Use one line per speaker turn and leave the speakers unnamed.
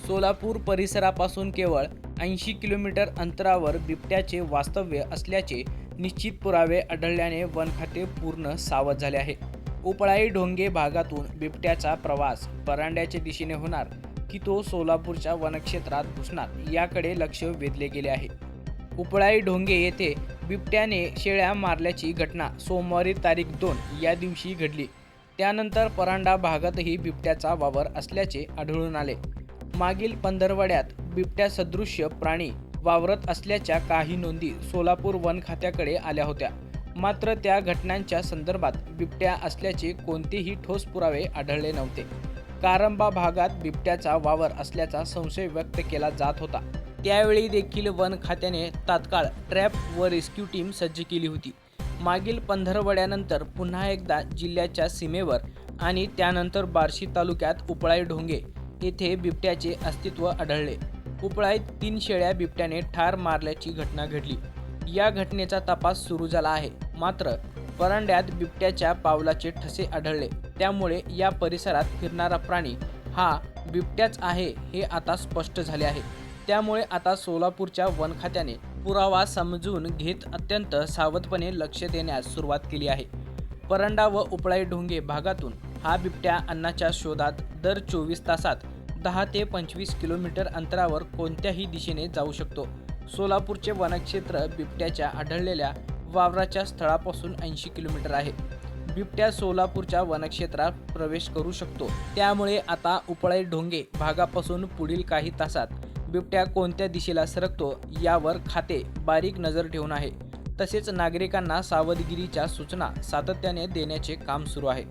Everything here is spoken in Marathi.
सोलापूर परिसरापासून केवळ 80 किलोमीटर अंतरावर बिबट्याचे वास्तव्य असल्याचे निश्चित पुरावे आढळल्याने वन खाते पूर्ण सावध झाले आहे. उपळाई ढोंगे भागातून बिबट्याचा प्रवास परांड्याच्या दिशेने होणार की तो सोलापूरच्या वनक्षेत्रात घुसणार याकडे लक्ष वेधले गेले आहे. उपळाई ढोंगे येथे बिबट्याने शेळ्या मारल्याची घटना सोमवारी तारीख 2 या दिवशी घडली. त्यानंतर परांडा भागातही बिबट्याचा वावर असल्याचे आढळून आले. मागील पंधरवड्यात बिबट्या सदृश्य प्राणी वावरत असल्याच्या काही नोंदी सोलापूर वन खात्याकडे आल्या होत्या. मात्र त्या घटनांच्या संदर्भात बिबट्या असल्याचे कोणतेही ठोस पुरावे आढळले नव्हते. कारंबा भागात बिबट्याचा वावर असल्याचा संशय व्यक्त केला जात होता. त्यावेळी देखील वन खात्याने तात्काळ ट्रॅप व रेस्क्यू टीम सज्ज केली होती. मागील पंधरवड्यानंतर पुन्हा एकदा जिल्ह्याच्या सीमेवर आणि त्यानंतर बार्शी तालुक्यात उपळाई ढोंगे येथे बिबट्याचे अस्तित्व आढळले. उपळाईत 3 शेळ्या बिबट्याने ठार मारल्याची घटना घडली. या घटनेचा तपास सुरू झाला आहे. मात्र परांड्यात बिबट्याच्या पावलाचे ठसे आढळले. त्यामुळे या परिसरात फिरणारा प्राणी हा बिबट्याच आहे हे आता स्पष्ट झाले आहे. त्यामुळे आता सोलापूरच्या वन खात्याने पुरावा समजून घेत अत्यंत सावधपणे लक्ष देण्यास सुरुवात केली आहे. परांडा व उपळाई ढोंगे भागातून हा बिबट्या अन्नाच्या शोधात दर 24 तासात 10 ते 25 किलोमीटर अंतरावर कोणत्याही दिशेने जाऊ शकतो. सोलापूरचे वनक्षेत्र बिबट्याच्या आढळलेल्या वावराच्या स्थळापासून 80 किलोमीटर आहे. बिबट्या सोलापूरच्या वनक्षेत्रात प्रवेश करू शकतो. त्यामुळे आता उपळाई ढोंगे भागापासून पुढील काही तासात बिबट्या कोणत्या दिशेला सरकतो यावर खाते बारीक नजर ठेवून आहे. तसेच नागरिकांना सावधगिरीच्या सूचना सातत्याने देण्याचे काम सुरू आहे.